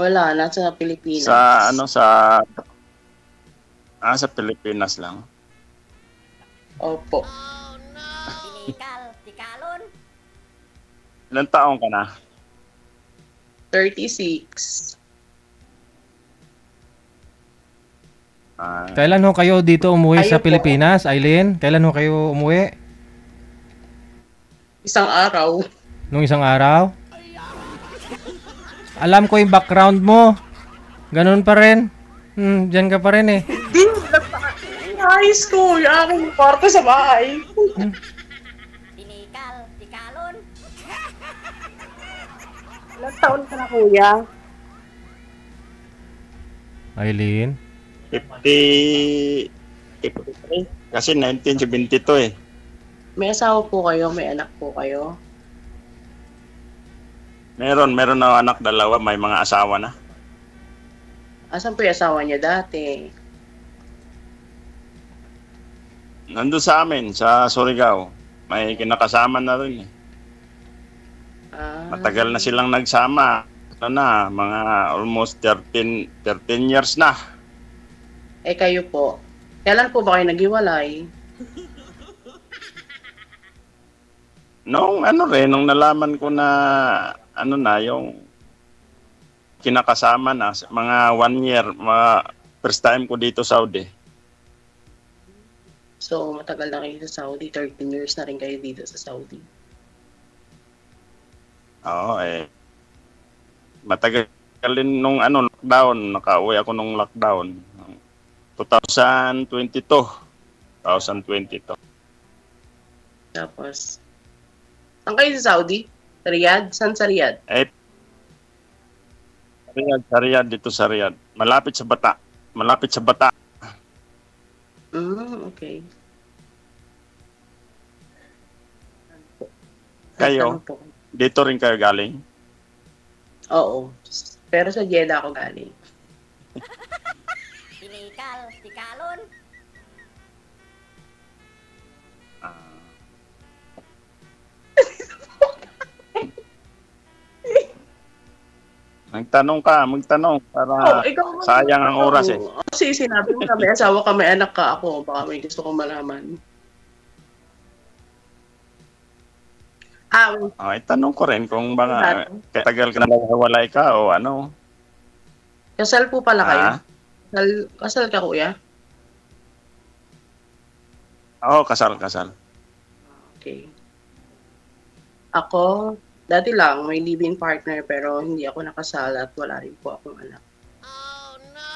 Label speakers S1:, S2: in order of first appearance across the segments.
S1: Wala, nasa Pilipinas.
S2: Sa Pilipinas lang.
S1: Opo.
S3: Oh no! Tikalon.
S2: Ilang taong ka na?
S1: 36.
S4: Kailan ho kayo dito umuwi sa
S1: Ayun po.
S4: Pilipinas, Aileen? Kailan ho kayo umuwi?
S1: Isang araw.
S4: Nung isang araw? Alam ko yung background mo. Ganun pa rin. Diyan ka pa rin eh.
S1: Hindi, ayos ko. Yung aking kwarto sa bahay.
S3: Tikalon.
S1: Ilang taon ka na, kuya?
S4: Aileen?
S2: 53. Kasi 1972 eh.
S1: May asawa po kayo, may anak po kayo.
S2: Meron na anak dalawa, may mga asawa na.
S1: Asan po yung asawa niya dati?
S2: Nandun sa amin, sa Surigao. May kinakasama na rin eh. Matagal na silang nagsama. Mga almost 13 years na.
S1: Eh kayo po, kailan po ba kayo naghiwalay?
S2: Nung nalaman ko na yung kinakasama na mga 1 year, first time ko dito Saudi.
S1: So, matagal na kayo sa Saudi, 13 years na rin kayo dito sa Saudi.
S2: Oo eh. Matagal din nung lockdown, nakauwi ako nung lockdown. 2022.
S1: Tapos, saan kayo sa Saudi? Sa Riyadh? Saan sa Riyadh?
S2: Sa Riyadh, dito sa Riyadh. Malapit sa Bata.
S1: Okay.
S2: Kayo, dito rin kayo galing?
S1: Oo. Pero sa Jeddah ako galing.
S3: Tikalon.
S2: Magtanong para sayang ang oras eh.
S1: Kasi sinabi mo may asawa ka, may anak ka ako. Baka may gusto kong malaman.
S2: Tanong ko rin kung baka katagal ka na naghiwalay ka o ano.
S1: Kasal po pala kayo? Kasal ka, kuya?
S2: Oo, kasal.
S1: Okay. Ako, dati lang, may live-in partner pero hindi ako nakasal at wala rin po akong anak.
S3: Oh no!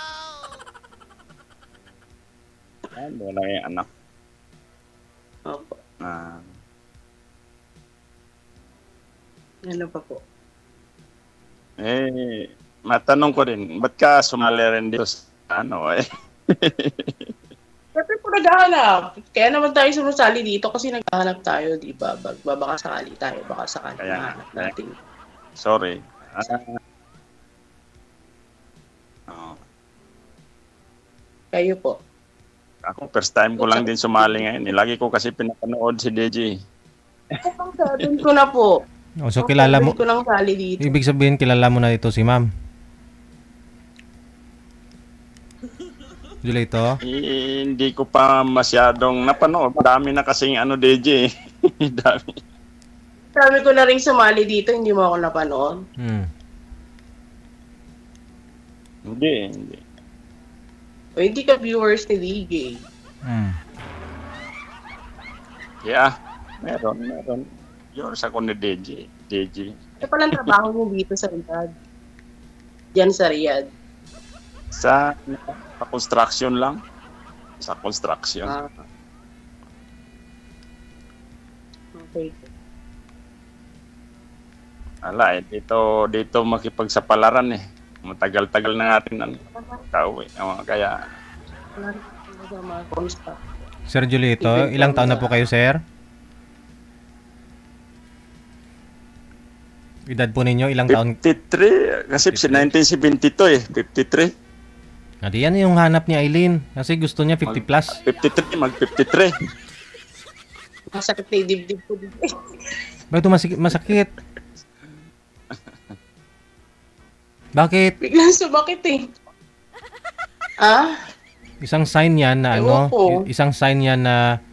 S2: Wala yung anak.
S1: Opo. Ano pa po?
S2: Matanong ko rin, ba't ka sumali rin dito sa
S1: Siyempre po naghahanap. Kaya naman tayo sumusali dito kasi naghahanap tayo, di ba? Baka sakali tayo, baka sakali mahanap natin.
S2: Sorry.
S1: Kayo po?
S2: Ako, first time ko lang din sumali ngayon. Lagi ko kasi pinapanood si DJ.
S1: Doon ko na po.
S4: So kilala mo,
S1: ko nang sali dito.
S4: ibig sabihin kilala mo na ito si ma'am? Julito?
S2: Hindi ko pa masyadong napanood. Dami na kasing DJ. Dami.
S1: Sabi ko na rin sumali dito, hindi mo ako napanood.
S2: Hindi.
S1: O hindi ka viewers ni DJ.
S2: Yeah, meron. Viewers ako ni DJ.
S1: Ito palang trabaho mo dito sa Riyadh. Diyan sa Riyadh.
S2: Sa construction lang. Sa construction.
S1: Okay.
S2: Dito makipagsapalaran eh. Matagal-tagal na natin kauwi. Kaya
S4: Sir Julito, ilang taon na po kayo, sir? Edad po ninyo, ilang taon?
S2: 53. Kasi 1972 eh. 53.
S4: Yan yung hanap ni Aileen. Kasi gusto niya 50 plus.
S2: 53, mag-53.
S1: Masakit na yung dibdib ko dito.
S4: Bakit masakit? Bakit?
S1: Biglang sumakit eh. Ah?
S4: Isang sign yan na
S1: Ewan ko.
S4: isang sign yan na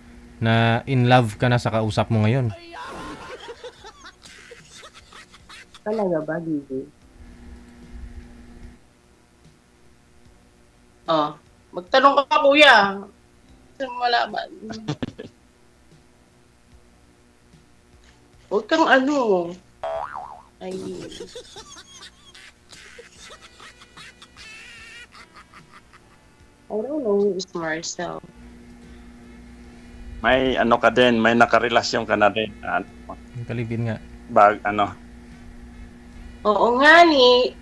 S4: in love ka na sa kausap mo ngayon.
S1: Talaga ba, DJ? Oh, magtanong ka pa, kuya. Gusto mo malaman. Huwag kang ano. Ay. I don't know who is Marcel.
S2: May ano ka din, may nakarelasyon ka na din.
S4: Ang kalibin nga.
S2: Ano?
S1: Oo nga ni.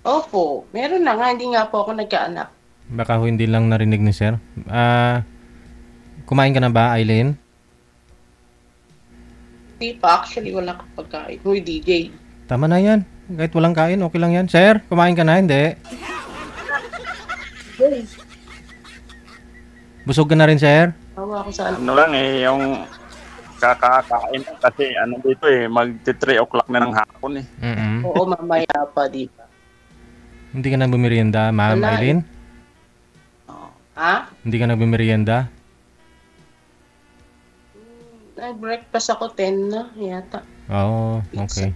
S1: Opo, meron na nga, hindi nga po ako nagkaanak.
S4: Baka ho hindi lang narinig ni sir. Kumain ka na ba, Aileen?
S1: Hindi pa, actually wala kang pagkain. Huy, DJ.
S4: Tama na yan. Kahit walang kain, okay lang yan. Sir, kumain ka na? Hindi. Busog ka na rin, sir?
S1: Tawa ako sa
S2: Ano lang eh, yung kakakain kasi ano dito eh, mag-3 o'clock na ng hapon eh.
S4: Mm-mm.
S1: Oo, mamaya pa, di ba?
S4: Hindi ka nagbumerienda, ma'am
S1: Wala eh.
S4: Aileen?
S1: Ha?
S4: Hindi ka nagbumerienda?
S1: Nag-breakfast ako 10 na, yata.
S4: Oo, okay.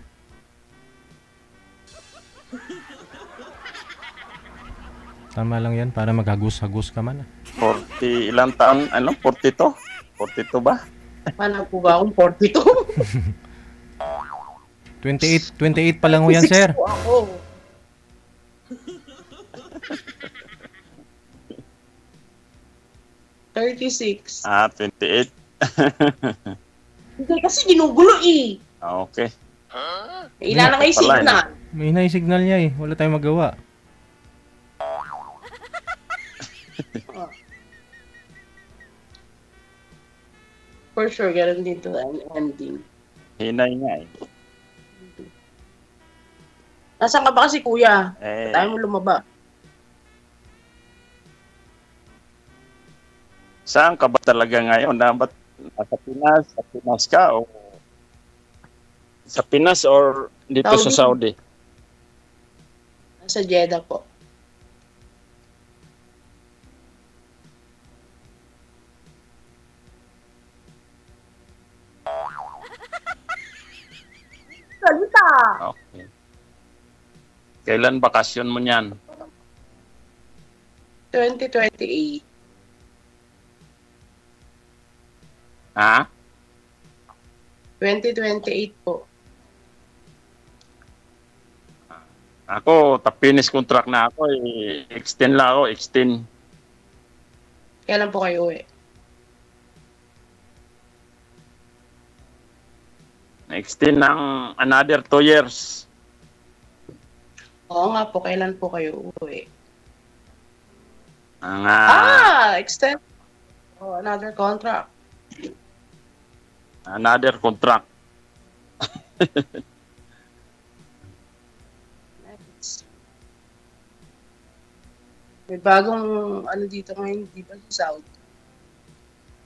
S4: Tama lang yan para maghagus-hagus ka man.
S2: 40 ilang taon, ano, 42? 42 ba?
S1: Paano po ba akong 42?
S4: 28 pa lang ho yan, sir.
S1: 6 po ako. $36.
S2: 28.
S1: Hindi kasi ginugulo eh.
S2: Okay.
S1: Ilan na kayo
S2: Pala,
S1: signal?
S4: May signal niya eh. Wala tayong magawa.
S1: For sure, ganun dito ang ending.
S2: Hinay nga eh.
S1: Nasaan ka ba kasi kuya?
S2: Eh,
S1: Tayo mo lumaba.
S2: saan ka ba talaga ngayon? Dapat sa Pinas? Sa Pinas ka o sa Pinas or dito sa Saudi?
S1: Nasa Jeddah po. Salita!
S2: Okay. Kailan bakasyon mo niyan?
S1: 2028.
S2: Ha?
S1: 2028 po.
S2: Ako, finish contract na ako extend lang ako, extend.
S1: Kailan po kayo uwi?
S2: Extend ng another 2 years.
S1: Oo nga po, kailan po kayo uwi?
S2: Ang
S1: Extend. Oh, another contract.
S2: another contract.
S1: Nice. May bagong ano dito ngayon, di ba sa Saudi?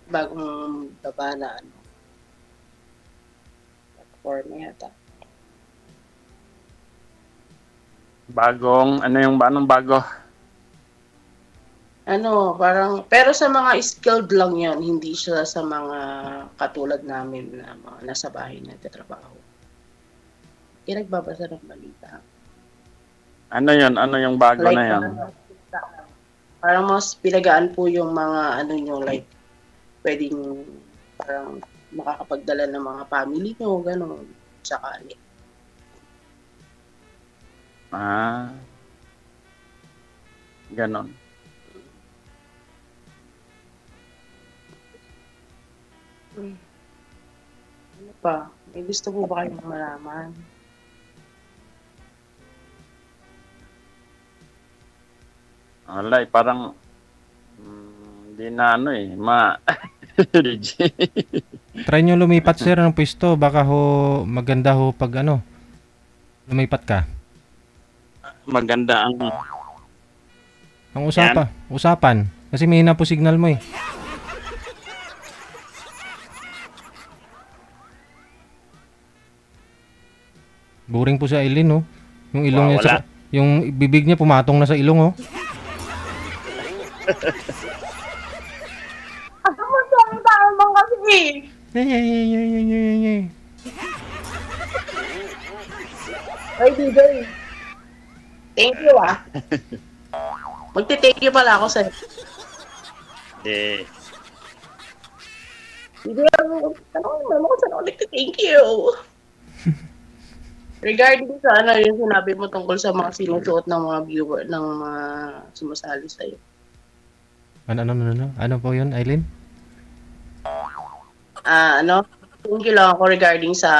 S1: Bagong baba na ano. Platform yata.
S2: Bagong, ano yung anong bago?
S1: Ano, parang, pero sa mga skilled lang yan, hindi siya sa mga katulad namin na mga nasa bahay na tatrabaho. Kaya nagbabasa ng balita.
S2: Ano yun? Ano yung bago na yan?
S1: Parang mas pinagaan po yung mga ano nyo, like, pwedeng parang makakapagdala ng mga family nyo, gano'n, sakali.
S2: Ganon.
S1: Ano pa? May gusto po ba kayong malaman?
S2: Alay, parang hindi na ano
S4: Try nyo lumipat, sir, ng pwesto. Baka ho, maganda ho pag lumipat ka.
S2: Maganda ang
S4: Ang usapan. Kasi may hina po signal mo eh. Boring po si Aileen, oh. Yung ilong niya,
S2: Wala.
S4: yung bibig niya pumatong na sa ilong, oh.
S1: Ano mo tama kasi? Ay, DJ. Thank you, ah. Magti-thank you pala ako sa'yo.
S2: Eh,
S1: Hindi ako, ano ko saan ako nagti-thank you. Regarding sa ano yung sinabi mo tungkol sa mga sinusuot ng mga viewer, ng mga sumasali sa'yo.
S4: Ano po yun, Aileen?
S1: Thank you lang ako regarding sa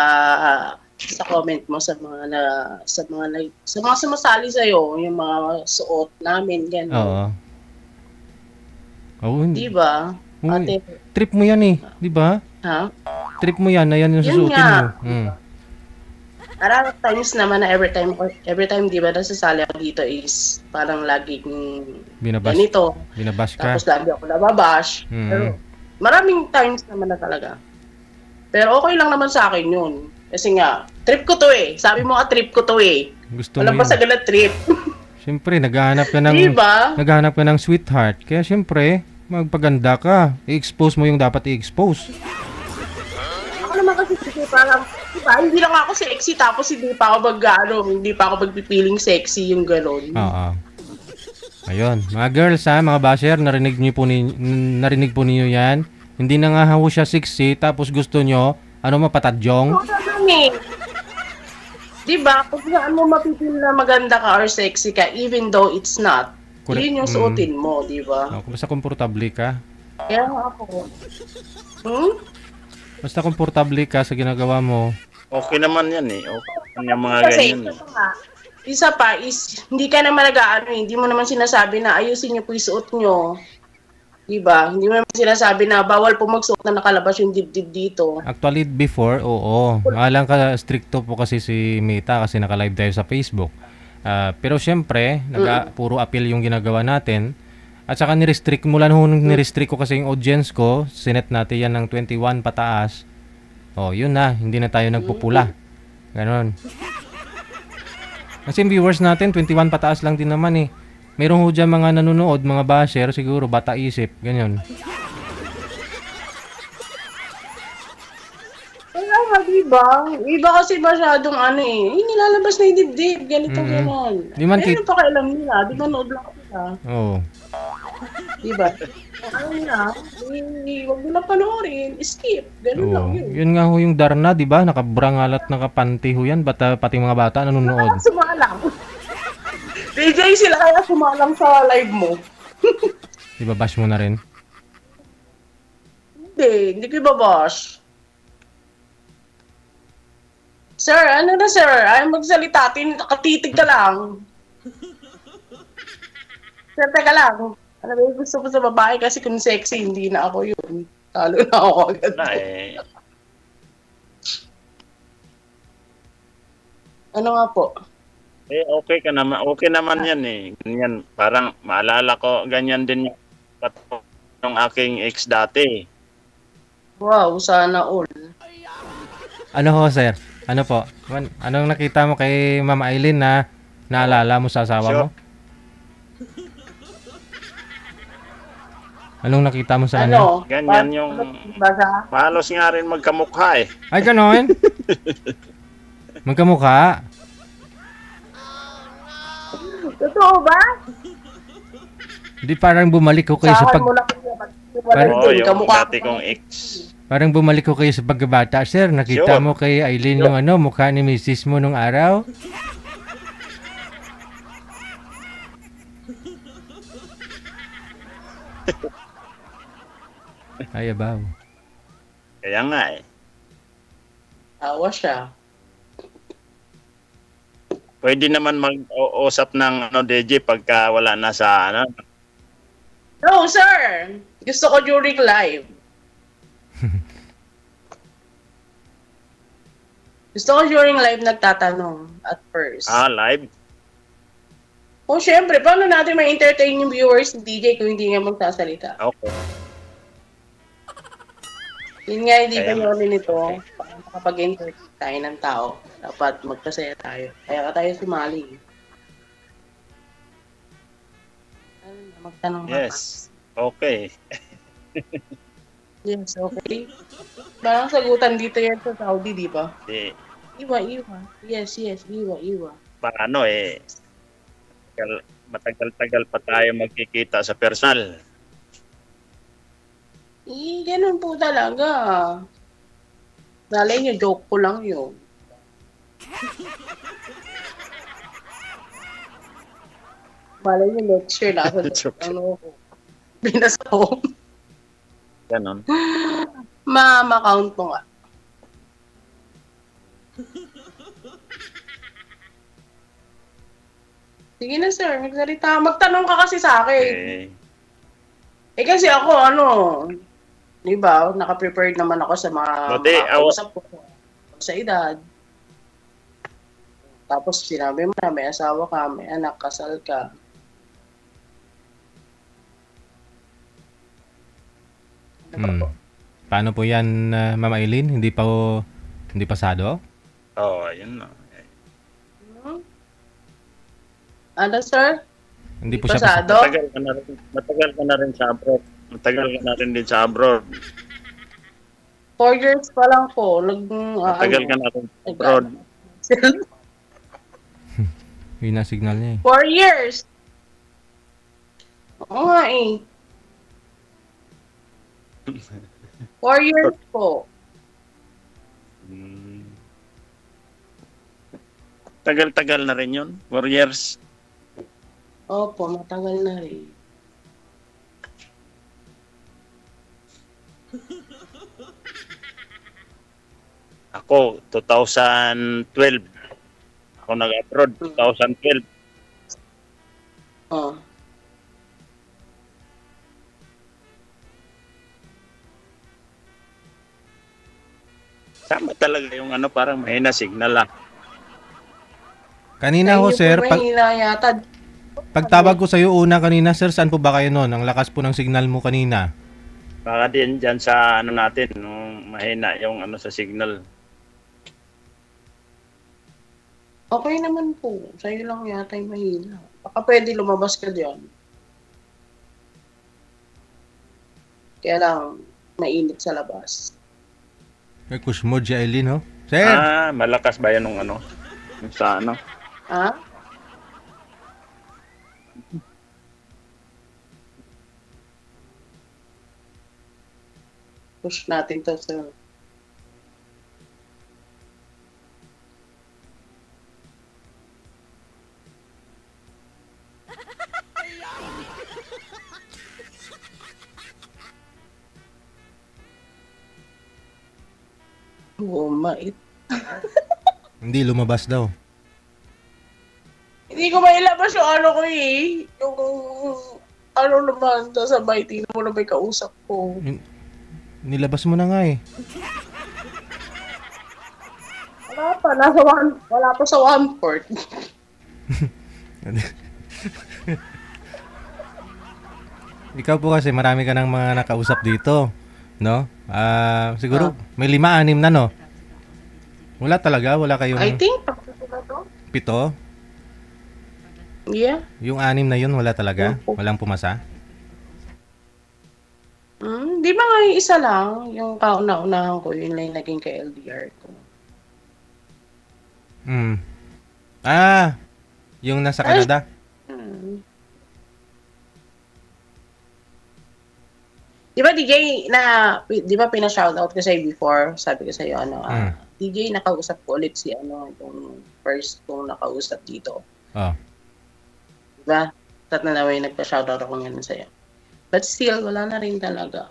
S1: comment mo sa mga sumasali sa iyo, yung mga suot namin ganun.
S4: Oo. Oo,
S1: Di ba?
S4: Oo,
S1: Ate,
S4: trip mo yan eh, di ba?
S1: ha?
S4: Trip mo yan, na yan yung
S1: Yun
S4: susuotin
S1: nga.
S4: mo. Hmm.
S1: Maraming times naman na every time di ba nasasali ako dito is parang laging ganito.
S4: Binabash ka.
S1: Tapos lagi ako nababash.
S4: Mm.
S1: Pero maraming times naman na talaga. Pero okay lang naman sa akin yun. Kasi nga, trip ko to eh. Sabi mo nga, trip ko to eh.
S4: Gusto mo
S1: Walang
S4: yun.
S1: pasagal na trip.
S4: Siyempre, naghahanap ka ng
S1: Diba?
S4: naghahanap ka ng sweetheart. Kaya siyempre, magpaganda ka. I-expose mo yung dapat i-expose.
S1: Ako naman kasi parang, diba, hindi lang ako sexy tapos hindi pa ako magpipiling sexy yung gano'n.
S4: Oo. Ayun, mga girls ha, mga basher, narinig po niyo 'yan. Hindi na nga ho siya sexy tapos gusto nyo mapatadyong.
S1: So, naman eh. Diba, kung saan mo mapipil na maganda ka or sexy ka, even though it's not,
S4: Correct.
S1: yun yung suotin mo, diba?
S4: Basta komportable ka.
S1: Kaya nga ako.
S4: Basta komportable ka sa ginagawa mo.
S2: okay naman yan eh. Okay naman yung mga
S1: Kasi
S2: ganyan eh.
S1: isa pa is, hindi ka naman hindi mo naman sinasabi na ayusin niyo po yung suot nyo. Diba? Hindi mo naman sinasabi na bawal po magsuot na nakalabas yung dibdib dito.
S4: Actually, before, oo. Alang ka, stricto po kasi si Mita kasi naka-live tayo sa Facebook. Pero syempre, puro appeal yung ginagawa natin. At saka ni-restrict mula nung ni-restrict ko kasi yung audience ko, sinet natin yan ng 21 pataas. Oh, yun na, hindi na tayo nagpupula. Ganon. Kasi yung viewers natin, 21 pataas lang din naman eh. Meron ho dyan mga nanonood, mga basher, siguro bata isip, ganyan.
S1: Kaya nga, diba? Iba kasi masyadong nilalabas na yung dibdib, ganito, ganon.
S4: Di man
S1: Ano pa kailam nila? Di ba nood lang sila?
S4: Oo.
S1: Diba? Ano nila? Huwag mo lang panoorin, skip, ganon lang
S4: Oo.
S1: yun.
S4: Yun nga ho yung Darna, di ba? Nakabrangalat, nakapanty ho yan, pati mga bata nanonood.
S1: Sumalang. DJ, sila kaya sumalang sa live mo.
S4: Di ba bash mo na rin?
S1: Hindi ko ibabash. Sir, ano na sir? Ay magsalita, nakatitig ka lang. Sir, teka lang. Ano ba yung gusto ko sa babae kasi kung sexy, hindi na ako yun. Talo na ako agad.
S2: Wala eh.
S1: Ano nga po?
S2: Eh, okay ka naman. Okay naman yan eh. Ganyan. Parang maalala ko, ganyan din yung aking ex dati.
S1: Wow, sana all.
S4: Ano ho, sir? Ano po? Anong nakita mo kay Ma'am Aileen na naalala mo sa asawa mo? Anong nakita mo sa kanya?
S1: Ano?
S2: Ganyan yung...
S1: Basa?
S2: Malos nga rin magkamukha eh.
S4: Ay, ganon? Magkamukha?
S1: Totoo ba?
S4: Hindi parang bumalik ko kayo sa
S1: Sahan mo lang
S2: Oo, yung dati kong ex.
S4: Parang bumalik ko kayo sa pagkabata, sir. Nakita
S2: Sure.
S4: mo kay Aileen yung mukha ni Mrs. mo nung araw? Ay, abaw.
S2: Kaya nga eh.
S1: Awa siya.
S2: Pwede naman mag-usap ng DJ pagka wala na sa
S1: No, sir! Gusto ko during live. Gusto ko during live nagtatanong at first.
S2: live.
S1: Oh, syempre, paano natin ma-entertain yung viewers ni DJ kung hindi nga magsasalita?
S2: Okay.
S1: Yun nga, hindi ba
S2: Kaya-
S1: yun nito? kapag entertain tayo ng tao, dapat magpasaya tayo. Kaya ka tayo sumali. Magtanong ka pa.
S2: Yes. Okay.
S1: Yes, okay. Parang sagutan dito yan sa Saudi, di ba?
S2: Di,
S1: Iwa. Yes, iwa.
S2: paano matagal-tagal pa tayo magkikita sa personal.
S1: Ganun po talaga. Nalay niyo, joke ko lang yun. Malay niyo, lecture na. Binasa ko.
S2: Ganon.
S1: Ma-count mo nga. Sige na, sir. Magsalita. Magtanong ka kasi sa akin.
S2: Okay.
S1: Kasi ako, di ba, naka-prepared naman ako sa mga kausap ko sa edad. Tapos sinabi mo na may asawa ka, may anak, kasal ka.
S4: Paano po yan, Mama Eileen? Hindi pasado?
S2: Oo, yun na.
S1: Ano, sir?
S4: Hindi po siya
S1: pasado?
S2: Matagal ka na rin sa abroad. Matagal ka na rin din sa abroad.
S1: 4 years pa lang po.
S2: Matagal ka na rin sa abroad.
S4: Yun na signal niya
S1: 4 years! Oo nga 4 years po.
S2: Tagal-tagal na rin yun. 4 years.
S1: Opo, matagal na rin.
S2: Ako, 2012. Ako nag-abroad, 2012.
S1: Oh.
S2: Sama talaga yung parang mahina signal lang.
S4: Kanina ho, sir,
S1: Mahina yata.
S4: pagtawag ko sa'yo una kanina, sir, saan po ba kayo noon? Ang lakas po ng signal mo kanina.
S2: Baka din dyan sa natin, mahina yung sa signal.
S1: Okay naman po. Sa'yo lang yata yung mahina. Baka pwede lumabas ka dyan. Kaya lang, mainit sa labas.
S4: May kusmod si Eileen, ho? Sir!
S2: Malakas ba yan yung sa
S1: Ha? Push natin to sa... Mait.
S4: Hindi, lumabas daw.
S1: Hindi ko mailabas yung ko yung naman sabay, tingnan mo na may kausap ko.
S4: Nilabas mo na nga eh.
S1: Wala pa sa 1/4.
S4: Ikaw po kasi marami ka ng mga nakausap dito, no? Siguro may 5-6 na, no? Wala talaga, wala kayong...
S1: I think, pakita na to.
S4: 7?
S1: Yeah.
S4: Yung 6 na yun, wala talaga? Walang pumasa?
S1: Di ba nga yung isa lang, yung kauna-unahan ko, yun lang yung naging ka-LDR ko.
S4: Yung nasa Canada?
S1: Di ba DJ di ba pina-shoutout ko sa'yo before, sabi ko sa'yo, DJ, nakausap ko ulit si yung first kong nakausap dito. Di ba? Tat na naway nagpa-shoutout ako ngayon sa'yo. But still, wala na rin talaga.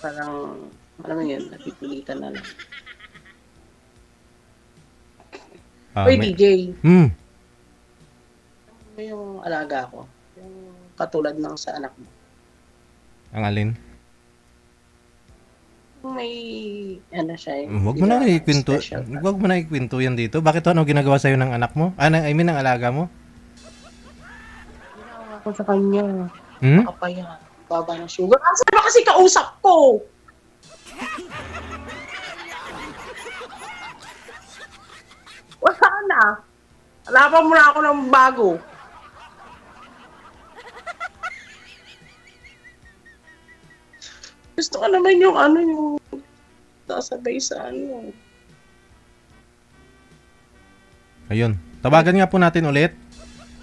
S1: Parang, alam mo yun, napipilitan na lang. Uy, DJ. Ano yung alaga ko? Yung katulad ng sa anak mo.
S4: Ang alin?
S1: May, siya.
S4: Huwag mo na ikwento. Huwag mo na ikwento yan dito. Bakit ano ginagawa sa'yo ng anak mo? I mean, ng alaga mo?
S1: Ginawa ko sa kanya.
S4: Hmm?
S1: Kapaya. Baba ng sugar. Asa ba kasi kausap ko? Wala na. Hanapan mo na ako ng bago. Gusto ko naman yung yung nasabay sa
S4: Ayun. Tawagan nga po natin ulit.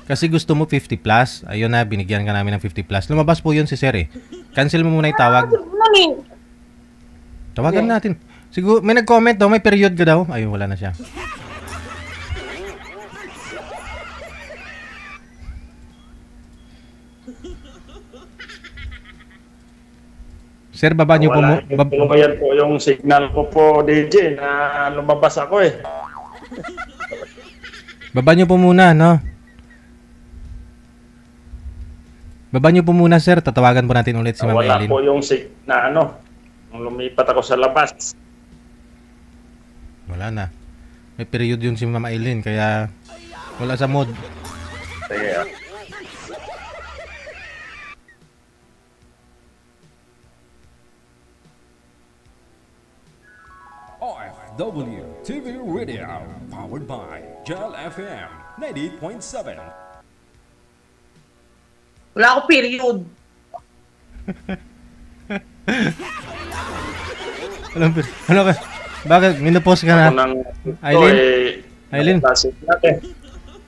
S4: Kasi gusto mo 50 plus. Ayun na, binigyan ka namin ng 50 plus. Lumabas po yun si Sir eh. Cancel mo muna yung tawag. Tawagan natin. Siguro, may nag-comment daw, may period ka daw. Ayun, wala na siya. Sir, baba niyo po mo.
S2: Yan po yung signal ko po, DJ, na lumabas ako eh.
S4: Baba niyo po muna, no? Baba niyo po muna, sir. Tatawagan po natin ulit si Ma'am Eileen.
S2: Wala po yung na nung lumipat ako sa labas.
S4: Wala na. May period yun si Ma'am Eileen, kaya wala sa mood.
S2: Sige.
S5: OFW TV Radio, powered by Gel FM 98.7.
S1: Wala ako period.
S4: Ano ka? Bakit? Minupos ka na? Eileen? Eileen?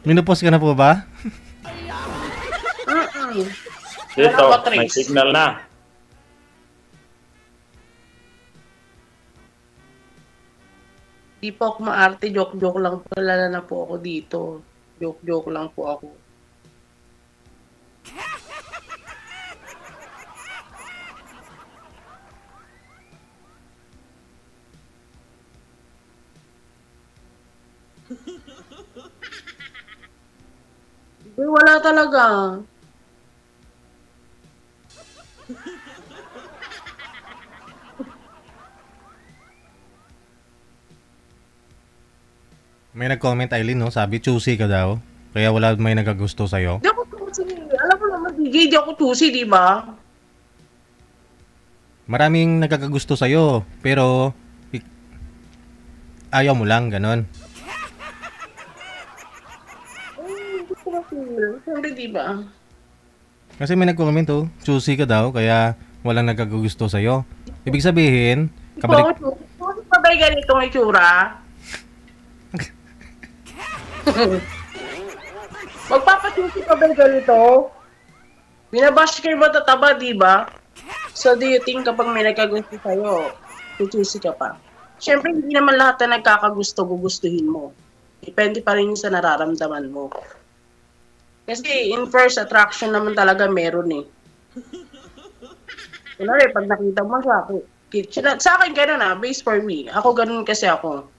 S4: Minupos ka na po ba?
S2: Dito, may signal na.
S1: Di po ako maarte, joke-joke lang po. Lala na po ako dito. Joke-joke lang po ako. Wala talaga.
S4: May nag-comment, Eileen, no? Sabi, choosy ka daw. Kaya wala may nagagusto sa'yo.
S1: Di ako choosy. Alam mo naman, DJ, di ako choosy, di ba?
S4: Maraming nagkakagusto sa'yo. Pero, ayaw mo lang, ganon.
S1: Gusto ko feel. Siyempre, di ba?
S4: Kasi may nag-comment, oh. Choosy ka daw, kaya walang nagkakagusto sa'yo. Ibig sabihin, kabalik...
S1: Choosy pa ba ganito ang itsura? Magpapachusi ka ba ganito? Binabash kayo matataba, di ba? So, do you think kapag may nagkagusto sa'yo, chuchusi ka pa? Siyempre, hindi naman lahat na nagkakagusto, gugustuhin mo. Depende pa rin sa nararamdaman mo. Kasi in first attraction naman talaga meron eh. Kunwari, pag nakita mo siya, sa akin gano'n based for me. Ako gano'n kasi ako.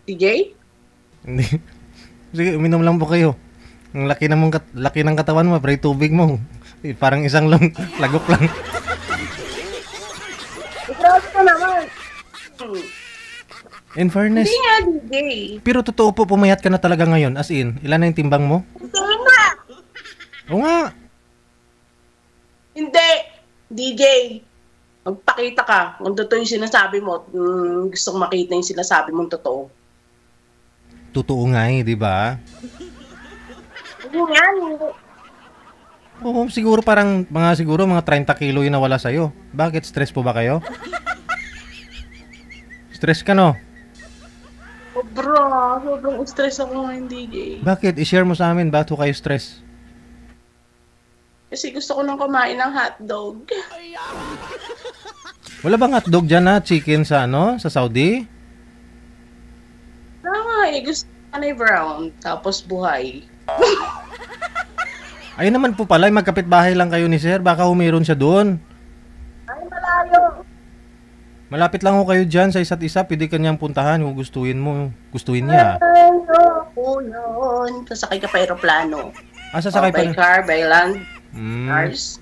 S1: TJ?
S4: Hindi. Sige, uminom lang po kayo. Ang laki ng katawan mo, pre, tubig mo. Parang isang lagok lang.
S1: Grabe ka naman.
S4: In fairness.
S1: Hindi nga, DJ.
S4: Pero totoo po, pumayat ka na talaga ngayon. As in, ilan na yung timbang mo?
S1: Hindi nga.
S4: Oo nga.
S1: Hindi. DJ. Magpakita ka. Kung totoo yung sinasabi mo, gusto kong makita yung sinasabi mong totoo.
S4: Totoo nga eh, di ba?
S1: Hindi nga.
S4: Oo, siguro mga 30 kilo yung nawala sa'yo. Bakit? Stress po ba kayo? Stress ka, no?
S1: Sobrang stress ako ngayon, DJ.
S4: Bakit? I-share mo sa amin, ba't ho kayo stress?
S1: Kasi gusto ko nang kumain ng hotdog.
S4: Wala bang hotdog dyan na chicken sa Saudi?
S1: Gusto ko na brown, tapos buhay.
S4: Ayun naman po pala, magkapit-bahay lang kayo ni Sir. Baka meron siya doon.
S1: Ay, malayo.
S4: Malapit lang ho kayo dyan sa isa't isa. Pwede kanyang puntahan kung gustuhin niya.
S1: Oo, yun. Sasakay ka pa aeroplano.
S4: Sasakay pa
S1: by car, by land. Cars.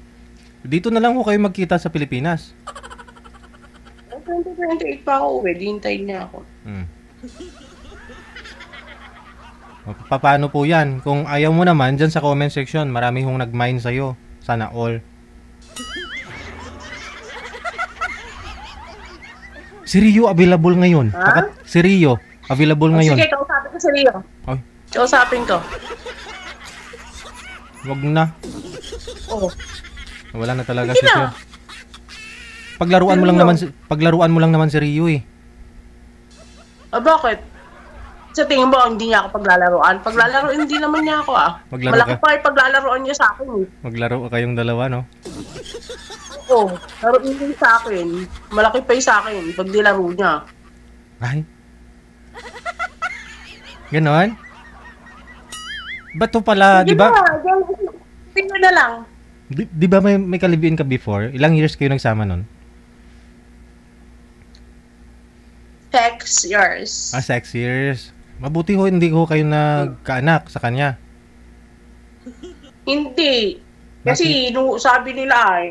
S4: Dito na lang ho kayo magkita sa Pilipinas.
S1: 2028 pa ako uwi. Hintayin niya ako.
S4: Paano po yan? Kung ayaw mo naman, dyan sa comment section, marami hong nag-mine sa'yo. Sana all. Si Rio available ngayon. Si Rio Available ngayon.
S1: Sige, kausapin ko si Rio.
S4: Ay,
S1: Kausapin ko.
S4: wag na.
S1: Oo.
S4: Wala na talaga
S1: Sige
S4: si
S1: na.
S4: Sir. Paglaruan mo lang naman si Rio eh.
S1: Bakit? Sa tingin mo, hindi niya ako paglalaroan? Paglalaroan, hindi naman niya ako
S4: Maglaro
S1: Malaki
S4: ka.
S1: pa yung paglalaroan niya sa akin
S4: Maglaro kayong dalawa, no?
S1: Oo, laro niya sa akin. Malaki pa yung sa akin pag nilaro niya.
S4: Ay. Ganon? Ba't to pala, di ba?
S1: Tingnan na lang.
S4: Di ba may kalibiin ka before? Ilang years kayo nagsama nun?
S1: 6 years.
S4: 6 years. Mabuti ho, hindi ho kayo nagkaanak sa kanya.
S1: Hindi. Kasi nung sabi nila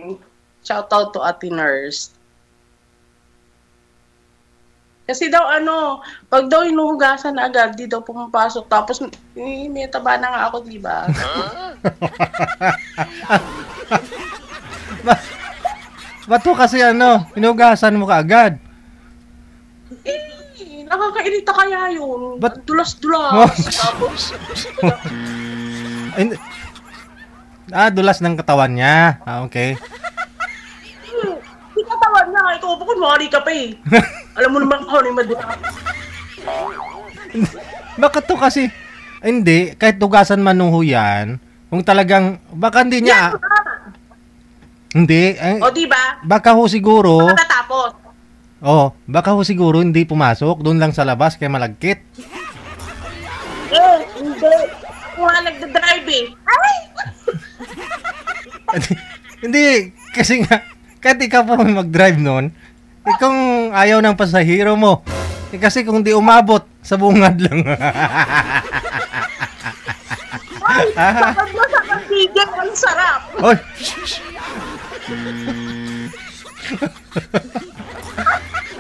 S1: shout out to Ate Nurse. Kasi daw pag daw inuhugasan na agad, di daw pumapasok. Tapos may taba na nga ako, di ba?
S4: Ba't ho kasi inugasan mo kaagad?
S1: Nakakairita kaya yun.
S4: Ba't-
S1: Dulas-dulas. Tapos,
S4: Dulas ng katawan niya. Okay.
S1: hindi katawan niya. Ikaw pa kunwari ka pa eh. Alam mo naman ako ni Madura.
S4: Bakit to kasi? Hindi, kahit tugasan man nung yan, kung talagang, baka hindi niya, hindi,
S1: O diba?
S4: baka ho siguro,
S1: Matatapos.
S4: baka ho siguro hindi pumasok, doon lang sa labas, kaya malagkit.
S1: Hindi. Kung nga nagdadrive eh. Ay!
S4: Hindi, kasi nga, kahit ikaw pa mag-drive noon, kung ayaw ng pasahero mo, kasi kung di umabot, sa bungad lang.
S1: Sakad mo sa kambigyan, ang sarap.
S4: Oy!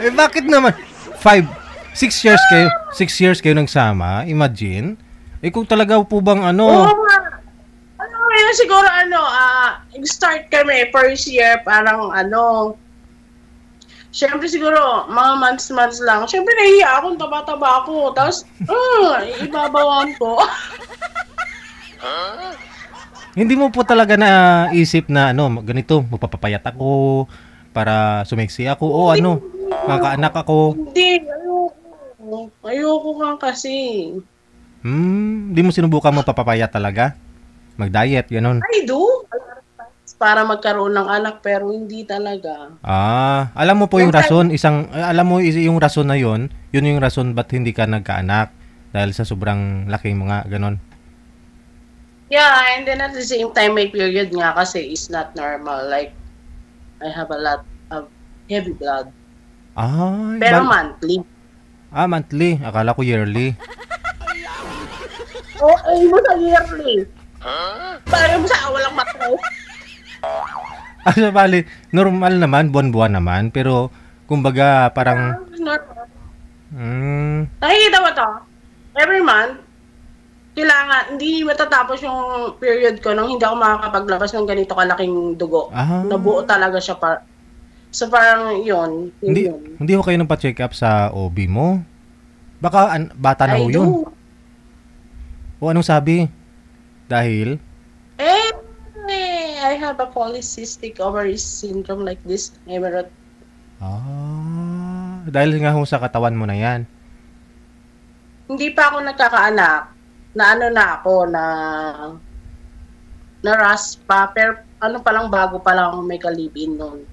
S4: Bakit naman? 6 years kayo nagsama, imagine. Kung talaga po bang
S1: Oo nga. Ngayon siguro start kami first year parang syempre siguro mga months lang. Syempre nahihiya ako, taba-taba ako. Tapos ibabawan ko.
S4: hindi mo po talaga naisip na ganito, magpapapayat ako para sumeksi ako o makakaanak ako.
S1: Hindi, ayoko nga kasi.
S4: Hindi mo sinubukan magpapapayat talaga? Mag-diet, ganun.
S1: I do. Para magkaroon ng anak pero hindi talaga.
S4: Alam mo po yung rason, alam mo yung rason na yun yung rason ba't hindi ka nagkaanak dahil sa sobrang laki mo nga, ganun.
S1: Yeah, and then at the same time may period nga kasi is not normal. Like, I have a lot of heavy blood. Pero monthly.
S4: Monthly. Akala ko yearly.
S1: Ay mo sa yearly. Parang mo sa walang matro.
S4: Bali, normal naman, buwan-buwan naman, pero kumbaga parang
S1: Normal.
S4: Nakikita
S1: mo to? Every month, kailangan, hindi matatapos yung period ko nung hindi ako makakapaglabas ng ganito kalaking dugo. Nabuo talaga siya so parang yun.
S4: Hindi ko kayo nagpa-check up sa OB mo? Baka bata na ho yun. O anong sabi? Dahil?
S1: I have a polycystic ovary syndrome like this.
S4: Dahil nga ho sa katawan mo na yan.
S1: Hindi pa ako nagkakaanak. Na raspa. Pero palang bago pa lang may kalibin nun.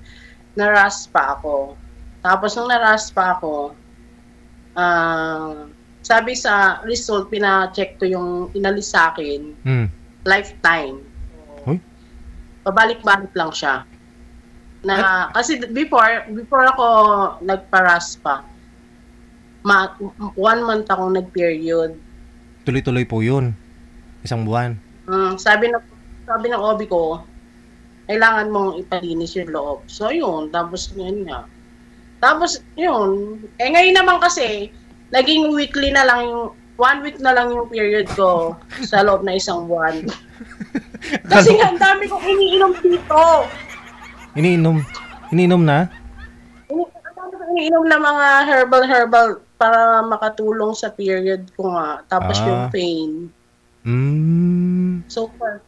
S1: Naraspa ako. Tapos nung naraspa ako, sabi sa result, pina-check ko yung inalis sa akin, lifetime. Pabalik-balik lang siya. Kasi before ako nagparaspa, 1 month akong nag-period.
S4: Tuloy-tuloy po yun. Isang buwan.
S1: Sabi ng OB ko, kailangan mong ipalinis yung loob. So yun, tapos yun nga. Tapos yun, ngayon naman kasi, naging weekly na lang 1 week na lang yung period ko sa loob na isang buwan. Kasi ang dami kong iniinom dito.
S4: Iniinom na?
S1: Ang dami kong iniinom na mga herbal para makatulong sa period ko nga. Tapos yung pain. So far,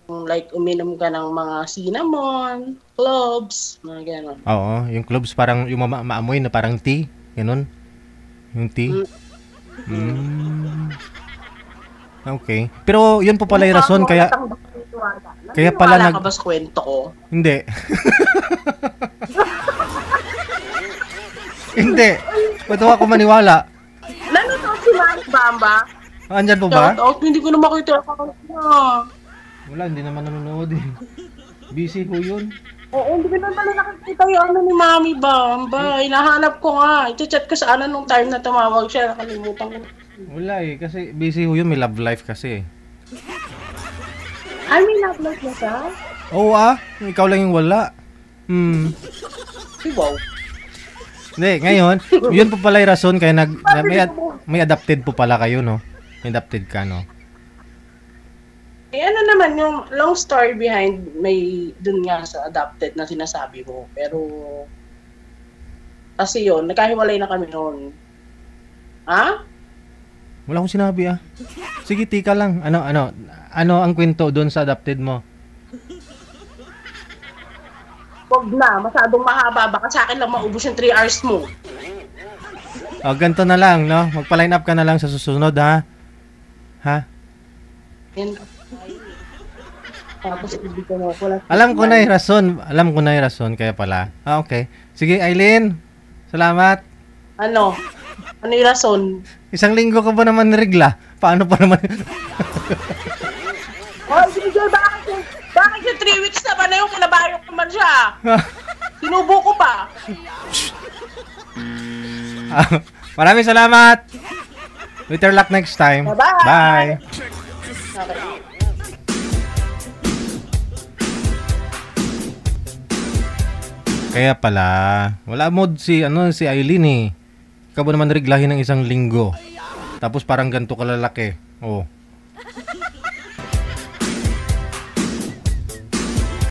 S1: like uminom ka ng mga cinnamon, cloves, mga gano'n.
S4: Oo, yung cloves parang yung maamoy na parang tea, gano'n. Yung tea. Okay. Pero yun po pala yung rason kaya pala
S1: ka ba sa kwento ko?
S4: Hindi. Hindi. Ba't ako maniwala?
S1: Nanonood si Manny Bamba?
S4: Andyan po ba?
S1: Hindi ko na makita account niya.
S4: Wala, hindi naman nanonood eh. Busy po yun.
S1: Oo, hindi ko na pala nakikita yung ni Mami Bamba. Hinahanap ko nga. I-chat ko sa nung time na tumawag siya. Nakalimutan ko.
S4: Wala eh, kasi busy po yun. May love life kasi.
S1: Ay, may love life na siya?
S4: Oo ikaw lang yung wala.
S1: Wow.
S4: Hindi, ngayon, yun po pala yung rason kaya may adapted po pala kayo, no? May adapted ka, no?
S1: Eh ano naman yung long story behind may dun nga sa adopted na sinasabi mo. Pero kasi yun, nagkahiwalay na kami noon. Ha?
S4: Wala akong sinabi Sige, tika lang. Ano ang kwento doon sa adopted mo?
S1: Wag na, masyadong mahaba. Baka sa akin lang maubos yung 3 hours mo.
S4: Ganito na lang, no? Magpa-line up ka na lang sa susunod, ha? Ha?
S1: Tapos ibig ko mo.
S4: Alam ko na yung rason, kaya pala. Okay. Sige, Aileen. Salamat.
S1: Ano yung rason?
S4: 1 linggo ka ba naman nirigla? Paano pa naman?
S1: Sige, bakit yung 3 weeks na ba na yung kinabayok naman siya? Sinubo ko pa.
S4: Maraming salamat. Better luck next time.
S1: Bye-bye.
S4: Bye.
S1: Okay.
S4: Kaya pala, wala mood si Aileen eh. Ikaw ba naman reglahin ng 1 linggo? Tapos parang ganito kalalaki. Oh.